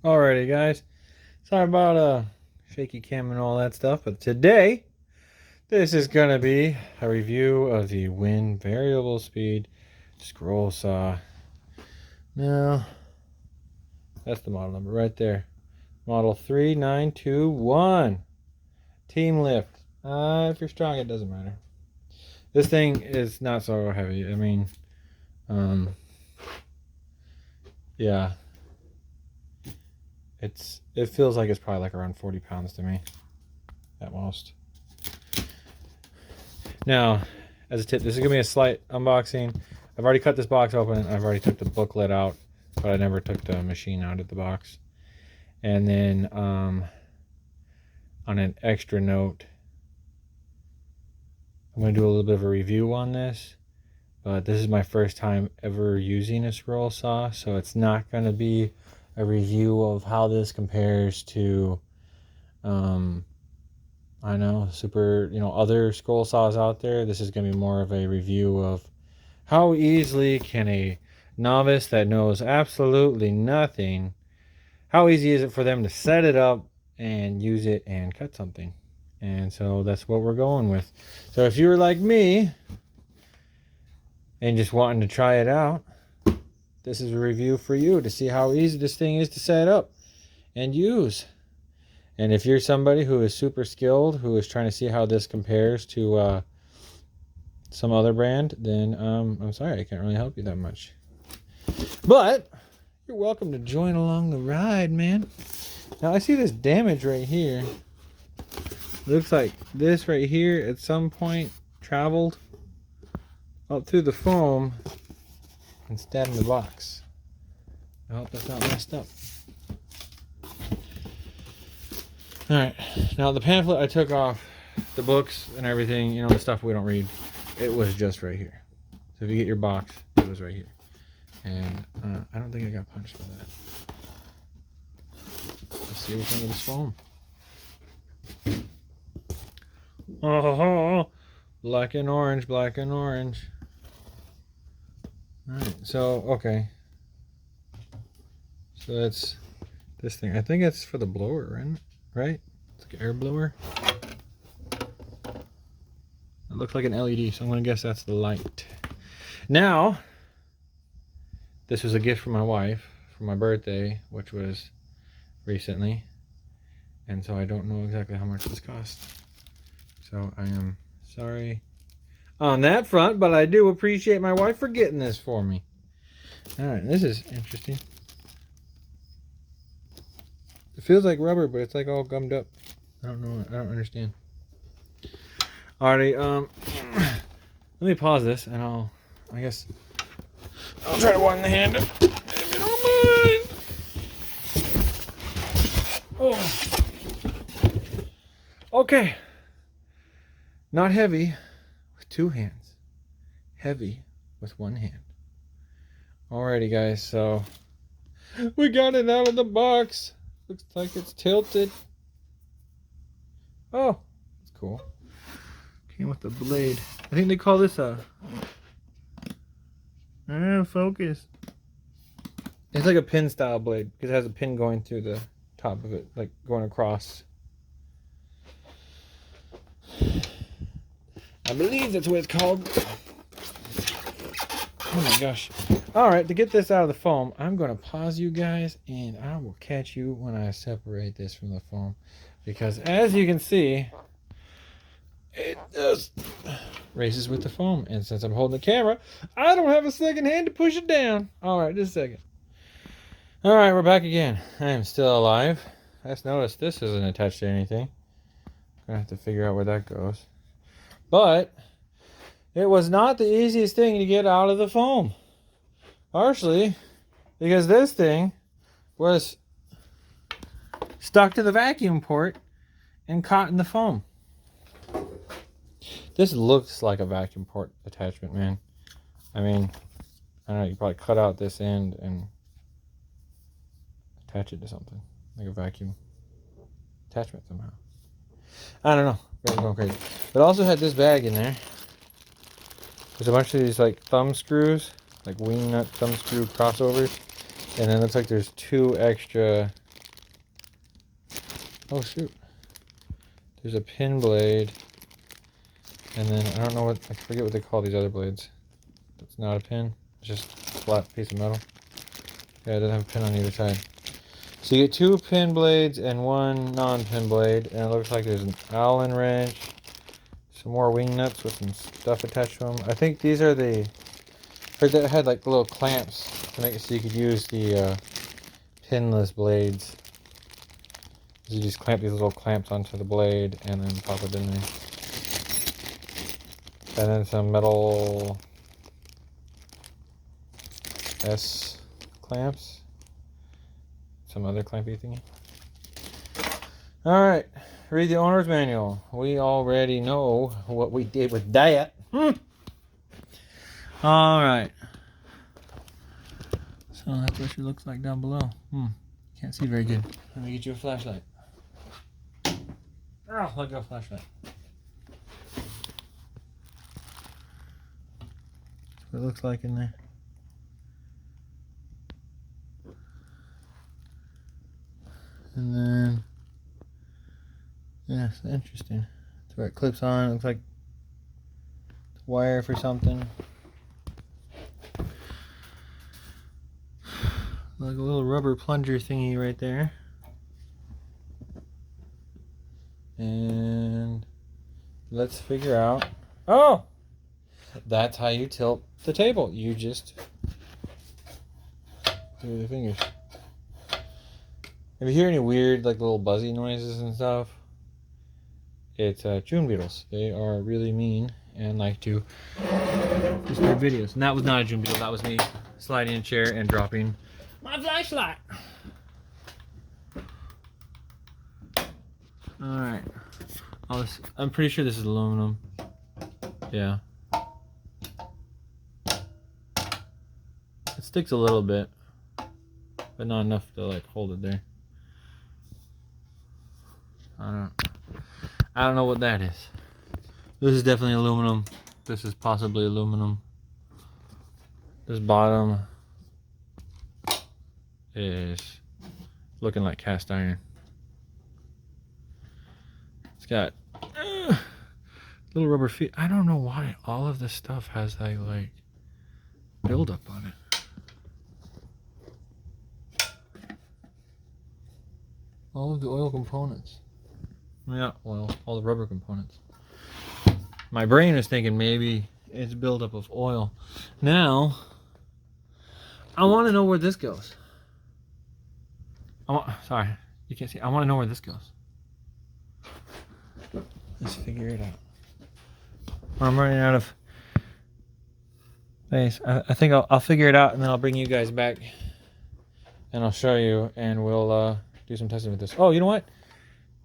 Alrighty, guys. Sorry about shaky cam and all that stuff, but today this is gonna be a review of the Win Variable Speed Scroll Saw. Now, that's the model number right there. Model 3921. Team Lift. If you're strong, it doesn't matter. This thing is not so heavy. I mean, um, yeah, it feels like it's probably like around 40 pounds to me, at most. Now, as a tip, this is going to be a slight unboxing. I've already cut this box open. I've already took the booklet out, but I never took the machine out of the box. And then, on an extra note, I'm going to do a little bit of a review on this. But this is my first time ever using a scroll saw, so it's not going to be a review of how this compares to I know other scroll saws out there. This is going to be more of a review of how easily can a novice that knows absolutely nothing, how easy is it for them to set it up and use it and cut something. And so that's what we're going with. So if you were like me and just wanting to try it out, this is a review for you to see how easy this thing is to set up and use. And if you're somebody who is super skilled, who is trying to see how this compares to some other brand, then I'm sorry, I can't really help you that much. But you're welcome to join along the ride, man. Now I see this damage right here. Looks like this right here at some point traveled up through the foam and stabbed in the box. I hope that's not messed up. Alright, now the pamphlet I took off, the books and everything, the stuff we don't read, it was just right here. So if you get your box, it was right here. And I don't think I got punched by that. Let's see what's under this foam. Oh, black and orange, black and orange. Alright, so, okay. So that's this thing. I think it's for the blower, right? It's like an air blower. It looks like an LED, so I'm going to guess that's the light. Now, this was a gift from my wife for my birthday, which was recently. And so I don't know exactly how much this cost. So I am sorry on that front, but I do appreciate my wife for getting this for me. Alright, this is interesting. It feels like rubber, but it's like all gummed up. I don't know. I don't understand. Alrighty, let me pause this and I'll try to one hand it. If you don't mind. Oh. Okay. Not heavy with two hands. Heavy with one hand. Alrighty, guys, so we got it out of the box. Looks like it's tilted. Oh, that's cool. Came with the blade. I think they call this focus. It's like a pin style blade because it has a pin going through the top of it, like going across. I believe that's what it's called. Oh my gosh. Alright, to get this out of the foam, I'm going to pause you guys and I will catch you when I separate this from the foam. Because as you can see, it just races with the foam. And since I'm holding the camera, I don't have a second hand to push it down. Alright, just a second. Alright, we're back again. I am still alive. I just noticed this isn't attached to anything. I'm going to have to figure out where that goes. But it was not the easiest thing to get out of the foam. Partially because this thing was stuck to the vacuum port and caught in the foam. This looks like a vacuum port attachment, man. I mean, I don't know, you probably cut out this end and attach it to something. Like a vacuum attachment somehow. I don't know. I'm going crazy. But I also had this bag in there. There's a bunch of these like thumb screws, like wing nut thumb screw crossovers. And then it looks like there's two extra Oh shoot. There's a pin blade. And then I don't know what, I forget what they call these other blades. It's not a pin. It's just a flat piece of metal. Yeah, it doesn't have a pin on either side. So you get 2 pin blades and 1 non-pin blade. And it looks like there's an Allen wrench. Some more wing nuts with some stuff attached to them. I think these are the... I heard that it had like little clamps to make it so you could use the pinless blades. You just clamp these little clamps onto the blade and then pop it in there. And then some metal S clamps. Some other clampy thingy. Alright, read the owner's manual. We already know what we did with that. Alright. So that's what she looks like down below. Can't see very good. Let me get you a flashlight. Oh, let go flashlight. That's what it looks like in there. And then, yeah, it's interesting. That's where it clips on. It looks like it's a wire for something. Like a little rubber plunger thingy right there. And let's figure out. Oh! That's how you tilt the table. You just do the fingers. If you hear any weird, like little buzzy noises and stuff, it's June beetles. They are really mean and like to disturb videos. And that was not a June beetle. That was me sliding in a chair and dropping my flashlight. Alright. I'm pretty sure this is aluminum. Yeah. It sticks a little bit, but not enough to like hold it there. I don't know what that is. This is definitely aluminum. This is possibly aluminum. This bottom is looking like cast iron. It's got little rubber feet. I don't know why all of this stuff has that like buildup on it. All of the oil components. Yeah, well, all the rubber components. My brain is thinking maybe it's buildup of oil. Now, I want to know where this goes. Sorry, you can't see. I want to know where this goes. Let's figure it out. I'm running out of space. I think I'll figure it out and then I'll bring you guys back and I'll show you and we'll do some testing with this. Oh, you know what?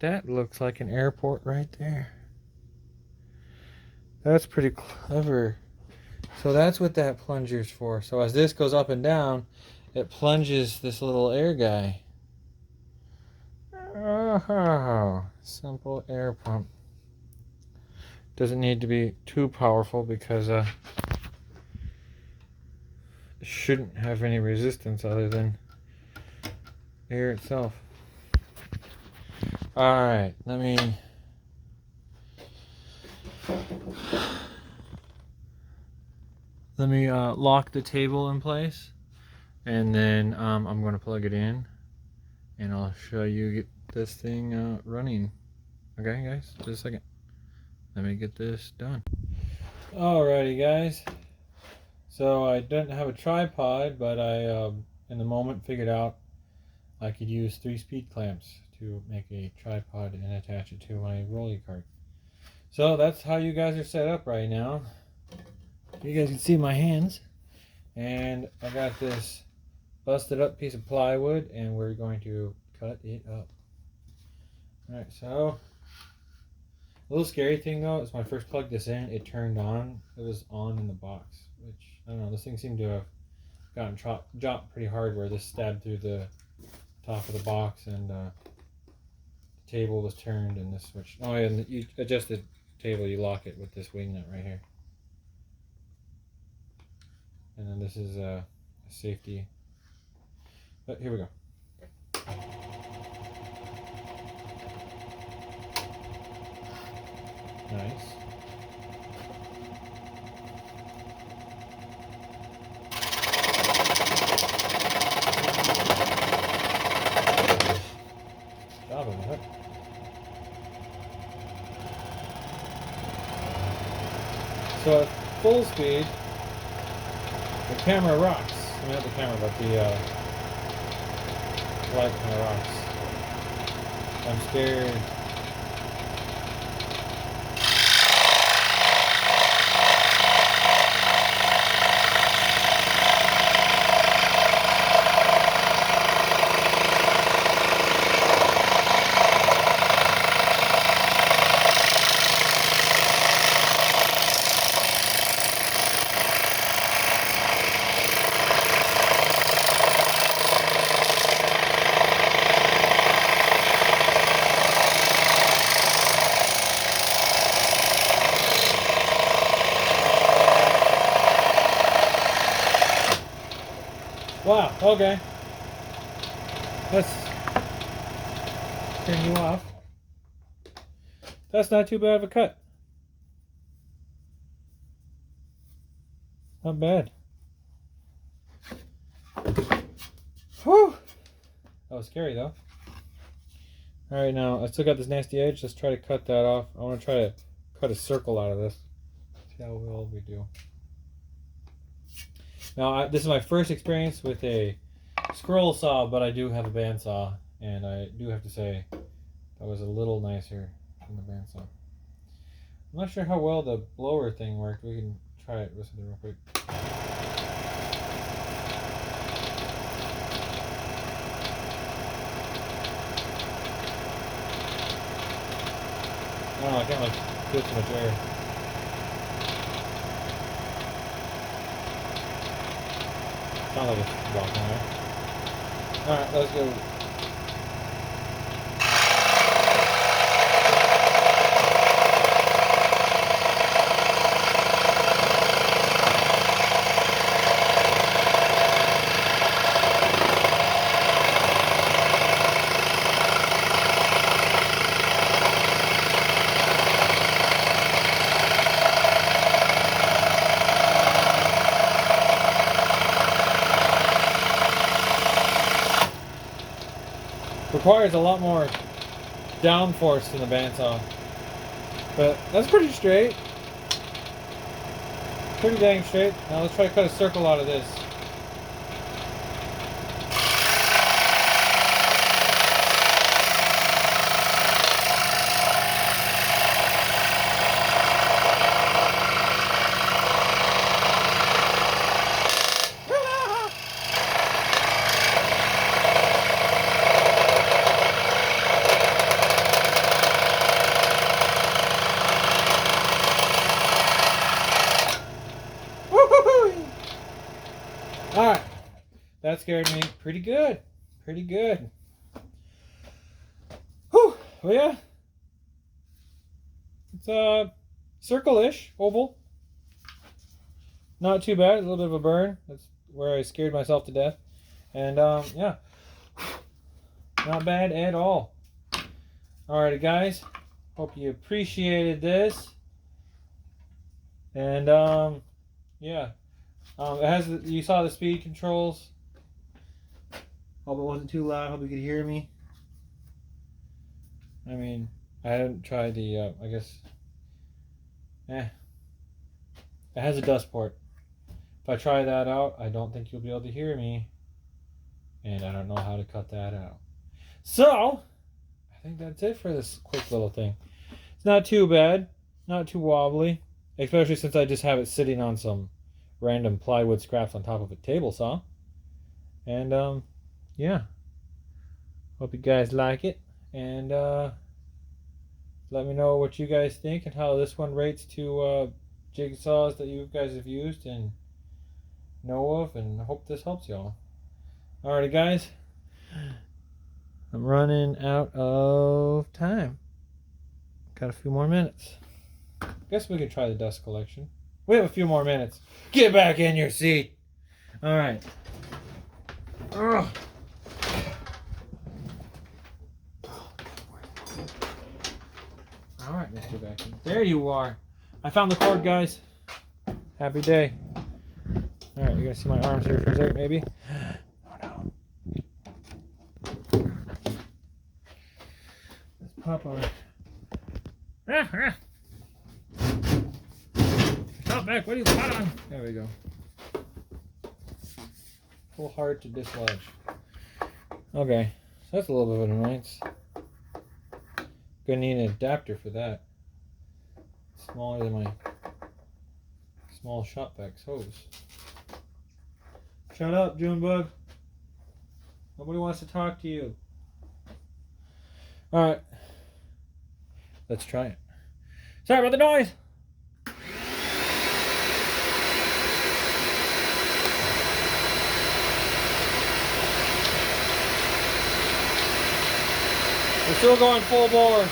That looks like an airport right there. That's pretty clever. So that's what that plunger's for. So as this goes up and down, it plunges this little air guy. Oh, simple air pump. Doesn't need to be too powerful because it shouldn't have any resistance other than air itself. Alright, let me lock the table in place and then I'm going to plug it in and I'll show you get this thing running. Okay guys, just a second. Let me get this done. Alrighty guys, so I didn't have a tripod, but I in the moment figured out I could use 3 speed clamps to make a tripod and attach it to my rolly cart. So that's how you guys are set up right now. You guys can see my hands, and I got this busted up piece of plywood and we're going to cut it up. Alright, so a little scary thing though is when I first plugged this in, it turned on. It was on in the box, which I don't know, this thing seemed to have gotten dropped pretty hard where this stabbed through the top of the box and the table was turned and this switch. Oh yeah, and you adjust the table, you lock it with this wing nut right here. And then this is a safety. But here we go. Nice. Job of it. So at full speed, the camera rocks. I mean, not the camera, but the light kind of rocks. I'm scared. Wow, okay. Let's turn you off. That's not too bad of a cut. Not bad. Whew. That was scary though. Alright, now I still got this nasty edge. Let's try to cut that off. I want to try to cut a circle out of this. See how well we do. Now, this is my first experience with a scroll saw, but I do have a bandsaw, and I do have to say that was a little nicer than the bandsaw. I'm not sure how well the blower thing worked. We can try it with something real quick. I don't know, I can't like feel too much air. Sounds like it's blocking there. Alright, let's go. Requires a lot more downforce than the bandsaw, but that's pretty straight. Pretty dang straight. Now let's try to cut a circle out of this. Alright, that scared me pretty good. Pretty good. Whew, well yeah. It's circle-ish, oval. Not too bad, a little bit of a burn. That's where I scared myself to death. And yeah. Not bad at all. Alrighty guys, hope you appreciated this. And yeah. It has, you saw the speed controls. Hope it wasn't too loud. Hope you could hear me. I mean, I haven't tried the, I guess, it has a dust port. If I try that out, I don't think you'll be able to hear me. And I don't know how to cut that out. So, I think that's it for this quick little thing. It's not too bad. Not too wobbly. Especially since I just have it sitting on some random plywood scraps on top of a table saw. And yeah, hope you guys like it, and let me know what you guys think and how this one rates to jigsaws that you guys have used and know of, and I hope this helps y'all. Alrighty guys, I'm running out of time. Got a few more minutes. Guess we could try the dust collection. We have a few more minutes. Get back in your seat. All right. Ugh. All right, Mr. Vacuum. There you are. I found the cord, guys. Happy day. All right, you guys see my arms here for a second, maybe? Oh, no. Let's pop our... Stop back, what are you got on? There we go. Pull hard to dislodge. Okay, so that's a little bit of an annoyance. Gonna need an adapter for that. Smaller than my small Shopvac hose. Shut up, Junebug. Nobody wants to talk to you. Alright. Let's try it. Sorry about the noise! We're still going full bore.